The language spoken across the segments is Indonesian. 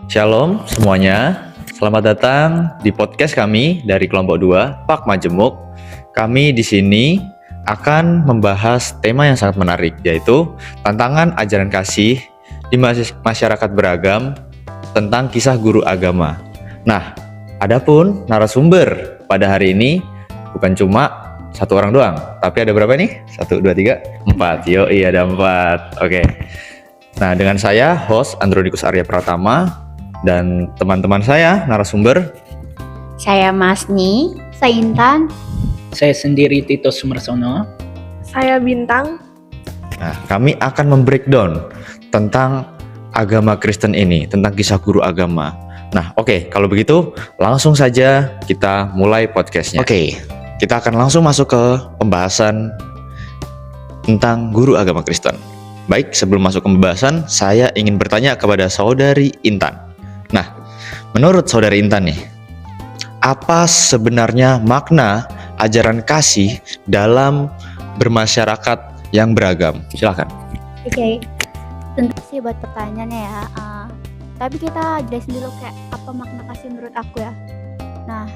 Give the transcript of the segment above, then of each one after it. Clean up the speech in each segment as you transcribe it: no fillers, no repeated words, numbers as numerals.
Shalom semuanya, selamat datang di podcast kami dari kelompok 2, Pak Majemuk. Kami di sini akan membahas tema yang sangat menarik, yaitu tantangan ajaran kasih di masyarakat beragam tentang kisah guru agama. Nah, adapun narasumber pada hari ini bukan cuma satu orang doang, tapi ada berapa nih? 1, 2, 3, 4. Yoi, ada 4. Oke. Nah, dengan saya, host Andronikus Arya Pratama, dan teman-teman saya, narasumber. Saya Masni. Saya Intan. Saya sendiri Tito Sumersono. Saya Bintang. Nah, kami akan membreakdown tentang agama Kristen ini, tentang kisah guru agama. Nah, oke, kalau begitu langsung saja kita mulai podcastnya. Oke, kita akan langsung masuk ke pembahasan tentang guru agama Kristen. Baik, sebelum masuk ke pembahasan, saya ingin bertanya kepada saudari Intan. Nah, menurut saudari Intan nih, apa sebenarnya makna ajaran kasih dalam bermasyarakat yang beragam? Silakan. Oke, tentu sih buat pertanyaannya ya. Tapi kita jelasin dulu kayak apa makna kasih menurut aku ya. Nah,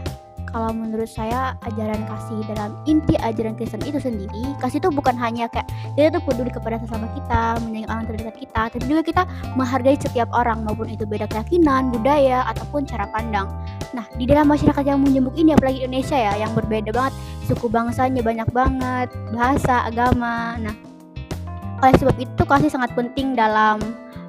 kalau menurut saya ajaran kasih dalam inti ajaran Kristen itu sendiri, kasih itu bukan hanya kayak kita tuh peduli kepada sesama kita, menyayangi orang terdekat kita, tapi juga kita menghargai setiap orang maupun itu beda keyakinan, budaya ataupun cara pandang. Nah, di dalam masyarakat yang menjemuk ini, apalagi Indonesia ya, yang berbeda banget, suku bangsanya banyak banget, bahasa, agama. Nah, oleh sebab itu kasih sangat penting dalam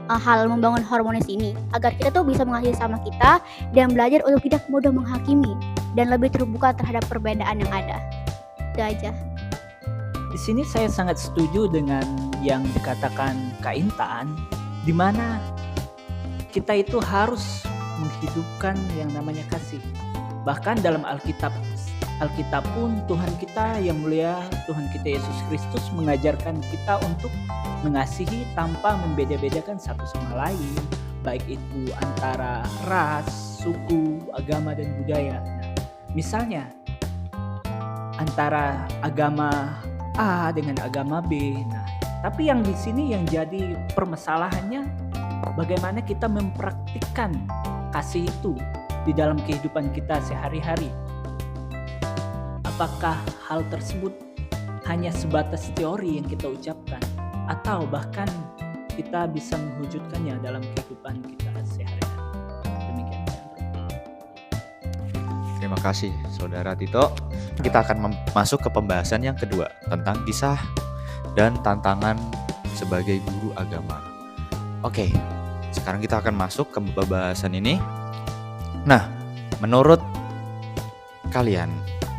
hal membangun harmonis ini, agar kita tuh bisa mengasihi sama kita dan belajar untuk tidak mudah menghakimi dan lebih terbuka terhadap perbedaan yang ada. Itu aja. Di sini saya sangat setuju dengan yang dikatakan Kak Intan, di mana kita itu harus menghidupkan yang namanya kasih. Bahkan dalam Alkitab pun Tuhan kita yang mulia, Tuhan kita Yesus Kristus mengajarkan kita untuk mengasihi tanpa membeda-bedakan satu sama lain, baik itu antara ras, suku, agama, dan budaya. Nah, misalnya antara agama A dengan agama B. Nah, tapi yang di sini yang jadi permasalahannya bagaimana kita mempraktikkan kasih itu di dalam kehidupan kita sehari-hari. Apakah hal tersebut hanya sebatas teori yang kita ucapkan, atau bahkan kita bisa mewujudkannya dalam kehidupan kita sehari-hari? Demikian. Terima kasih saudara Tito. Kita akan masuk ke pembahasan yang kedua tentang kisah dan tantangan sebagai guru agama. Oke, sekarang kita akan masuk ke pembahasan ini. Nah, menurut kalian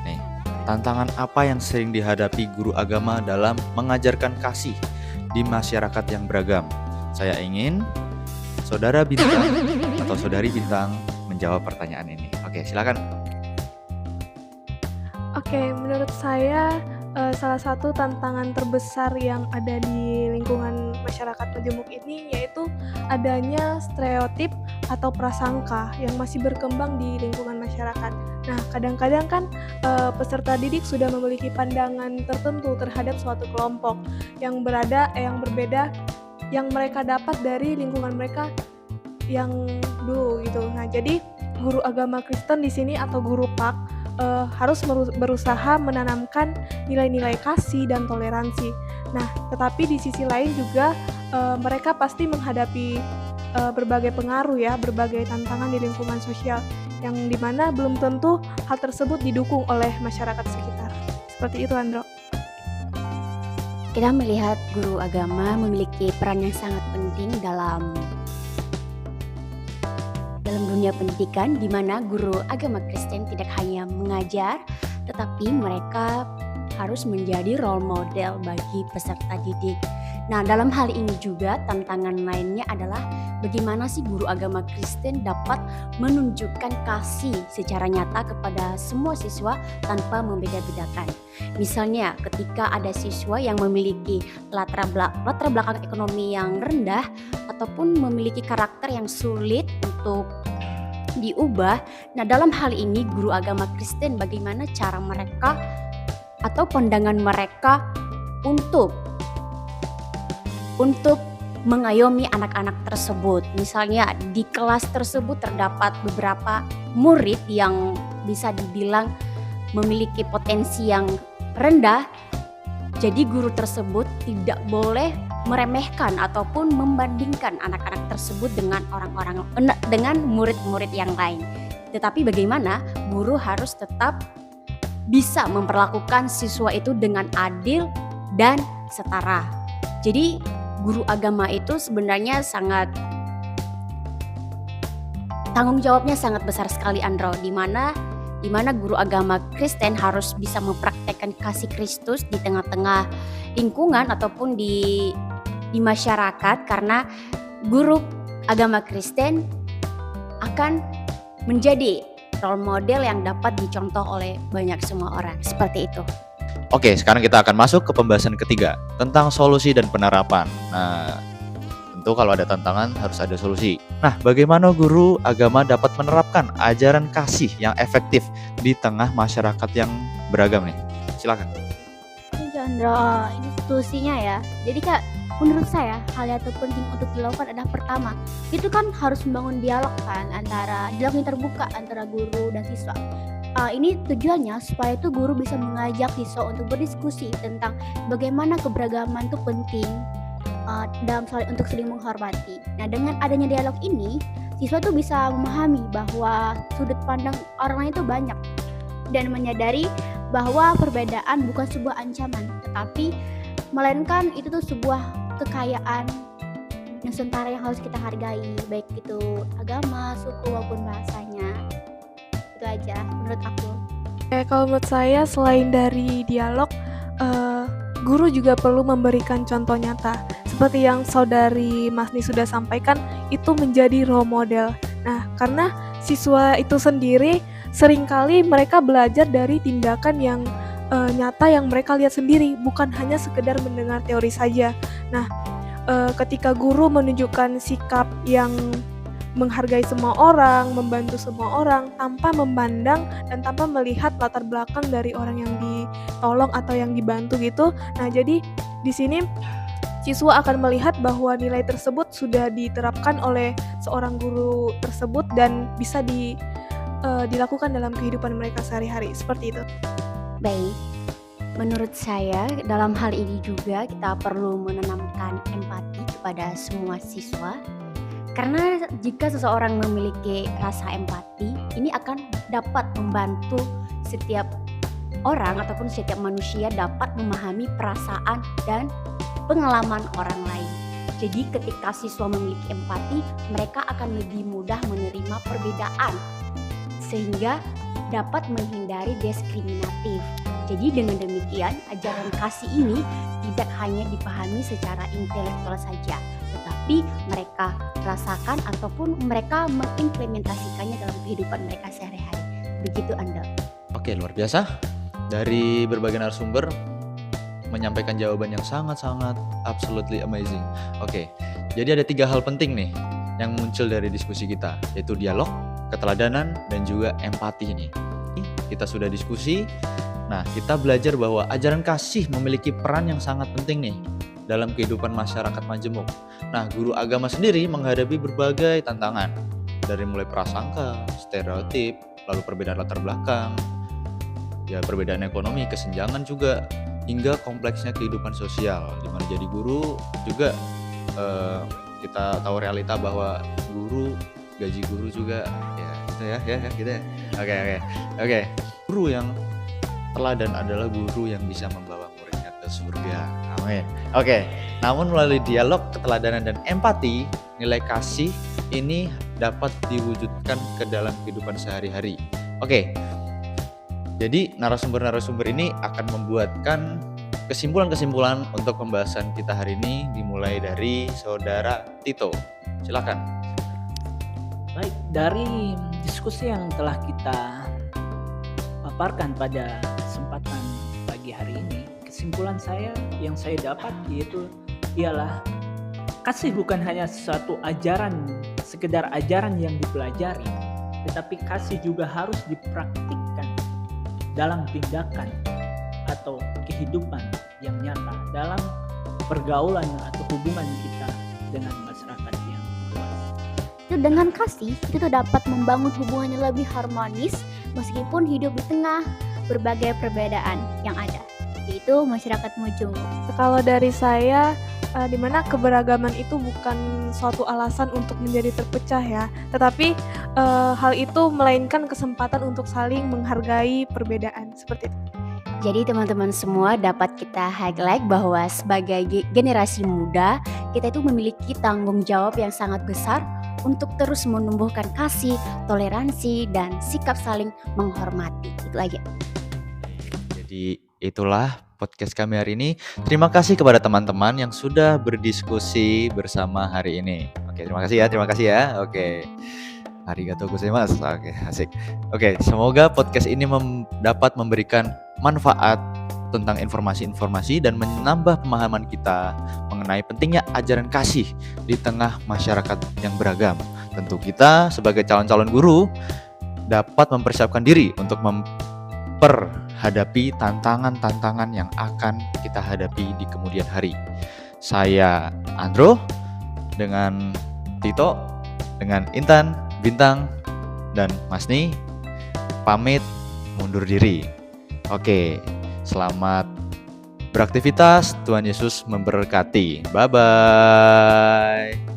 nih, tantangan apa yang sering dihadapi guru agama dalam mengajarkan kasih di masyarakat yang beragam? Saya ingin saudara Bintang atau saudari Bintang menjawab pertanyaan ini. Oke, silakan. Oke, menurut saya salah satu tantangan terbesar yang ada di lingkungan masyarakat majemuk ini yaitu adanya stereotip atau prasangka yang masih berkembang di lingkungan masyarakat. Nah, kadang-kadang kan peserta didik sudah memiliki pandangan tertentu terhadap suatu kelompok yang berbeda yang mereka dapat dari lingkungan mereka yang dulu gitu. Nah, jadi guru agama Kristen di sini atau guru PAK harus berusaha menanamkan nilai-nilai kasih dan toleransi. Nah, tetapi di sisi lain juga mereka pasti menghadapi berbagai pengaruh ya, berbagai tantangan di lingkungan sosial yang dimana belum tentu hal tersebut didukung oleh masyarakat sekitar. Seperti itu, Andro. Kita melihat guru agama memiliki peran yang sangat penting dalam dunia pendidikan, di mana guru agama Kristen tidak hanya mengajar, tetapi mereka harus menjadi role model bagi peserta didik. Nah, dalam hal ini juga tantangan lainnya adalah bagaimana sih guru agama Kristen dapat menunjukkan kasih secara nyata kepada semua siswa tanpa membeda-bedakan. Misalnya ketika ada siswa yang memiliki latar belakang ekonomi yang rendah ataupun memiliki karakter yang sulit untuk diubah. Nah, dalam hal ini guru agama Kristen bagaimana cara mereka atau pandangan mereka untuk mengayomi anak-anak tersebut. Misalnya di kelas tersebut terdapat beberapa murid yang bisa dibilang memiliki potensi yang rendah. Jadi guru tersebut tidak boleh meremehkan ataupun membandingkan anak-anak tersebut dengan dengan murid-murid yang lain. Tetapi bagaimana guru harus tetap bisa memperlakukan siswa itu dengan adil dan setara. Jadi guru agama itu sebenarnya tanggung jawabnya sangat besar sekali, Andro, di mana guru agama Kristen harus bisa mempraktekkan kasih Kristus di tengah-tengah lingkungan ataupun di masyarakat, karena guru agama Kristen akan menjadi role model yang dapat dicontoh oleh banyak semua orang. Seperti itu. Oke, sekarang kita akan masuk ke pembahasan ketiga tentang solusi dan penerapan. Nah, tentu kalau ada tantangan harus ada solusi. Nah, bagaimana guru agama dapat menerapkan ajaran kasih yang efektif di tengah masyarakat yang beragam nih? Silakan. Chandra, ini solusinya ya. Jadi Kak, menurut saya hal yang terpenting untuk dilakukan adalah pertama, itu kan harus membangun dialog yang terbuka antara guru dan siswa. Ini tujuannya supaya tuh guru bisa mengajak siswa untuk berdiskusi tentang bagaimana keberagaman itu penting untuk saling menghormati. Nah, dengan adanya dialog ini, siswa tuh bisa memahami bahwa sudut pandang orang lain itu banyak dan menyadari bahwa perbedaan bukan sebuah ancaman, tetapi melainkan itu tuh sebuah kekayaan Nusantara yang harus kita hargai, baik itu agama, suku maupun bahasanya. Itu aja menurut aku. Kalau menurut saya selain dari dialog, guru juga perlu memberikan contoh nyata. Seperti yang saudari Masni sudah sampaikan, itu menjadi role model. Nah, karena siswa itu sendiri seringkali mereka belajar dari tindakan yang nyata yang mereka lihat sendiri, bukan hanya sekedar mendengar teori saja. Nah, ketika guru menunjukkan sikap yang menghargai semua orang, membantu semua orang tanpa memandang dan tanpa melihat latar belakang dari orang yang ditolong atau yang dibantu gitu. Nah, jadi di sini siswa akan melihat bahwa nilai tersebut sudah diterapkan oleh seorang guru tersebut dan bisa dilakukan dalam kehidupan mereka sehari-hari. Seperti itu. Baik, menurut saya dalam hal ini juga kita perlu menanamkan empati kepada semua siswa. Karena jika seseorang memiliki rasa empati, ini akan dapat membantu setiap orang ataupun setiap manusia dapat memahami perasaan dan pengalaman orang lain. Jadi ketika siswa memiliki empati, mereka akan lebih mudah menerima perbedaan sehingga dapat menghindari diskriminatif. Jadi dengan demikian, ajaran kasih ini tidak hanya dipahami secara intelektual saja, tetapi mereka rasakan ataupun mereka mengimplementasikannya dalam kehidupan mereka sehari-hari. Begitu, Anda. Oke, luar biasa. Dari berbagai narasumber menyampaikan jawaban yang sangat-sangat absolutely amazing. Oke, jadi ada 3 hal penting nih yang muncul dari diskusi kita, yaitu dialog, keteladanan, dan juga empati nih. Kita sudah diskusi. Nah, kita belajar bahwa ajaran kasih memiliki peran yang sangat penting nih dalam kehidupan masyarakat majemuk. Nah, guru agama sendiri menghadapi berbagai tantangan, dari mulai prasangka, stereotip, lalu perbedaan latar belakang, ya perbedaan ekonomi, kesenjangan juga, hingga kompleksnya kehidupan sosial. Dimana jadi guru juga kita tahu realita bahwa gaji guru juga ya gitu ya. Oke. Guru yang teladan adalah guru yang bisa membawa muridnya ke surga. Amin. Oke. Namun melalui dialog, keteladanan, dan empati, nilai kasih ini dapat diwujudkan ke dalam kehidupan sehari-hari. Oke. Jadi narasumber-narasumber ini akan membuatkan kesimpulan-kesimpulan untuk pembahasan kita hari ini, dimulai dari Saudara Tito. Silakan. Baik, dari diskusi yang telah kita paparkan pada kesempatan pagi hari ini, kesimpulan saya yang saya dapat ialah kasih bukan hanya suatu sekedar ajaran yang dipelajari, tetapi kasih juga harus dipraktikkan dalam tindakan atau kehidupan yang nyata dalam pergaulan atau hubungan kita dengan masyarakat yang luas. Itu dengan kasih, itu tuh dapat membangun hubungan yang lebih harmonis meskipun hidup di tengah berbagai perbedaan yang ada, yaitu masyarakat Mujumuk. Kalau dari saya, di mana keberagaman itu bukan suatu alasan untuk menjadi terpecah ya, tetapi hal itu melainkan kesempatan untuk saling menghargai perbedaan seperti itu. Jadi teman-teman semua dapat kita highlight bahwa sebagai generasi muda, kita itu memiliki tanggung jawab yang sangat besar untuk terus menumbuhkan kasih, toleransi, dan sikap saling menghormati. Itu aja. Jadi itulah podcast kami hari ini. Terima kasih kepada teman-teman yang sudah berdiskusi bersama hari ini. Oke, terima kasih ya. Oke. Arigatou gozaimasu. Oke, asik. Oke, semoga podcast ini dapat memberikan manfaat tentang informasi-informasi dan menambah pemahaman kita mengenai pentingnya ajaran kasih di tengah masyarakat yang beragam. Tentu kita sebagai calon-calon guru dapat mempersiapkan diri untuk memperhadapi tantangan-tantangan yang akan kita hadapi di kemudian hari. Saya Andro dengan Tito, dengan Intan, Bintang, dan Masni pamit mundur diri. Oke, selamat beraktivitas. Tuhan Yesus memberkati. Bye-bye.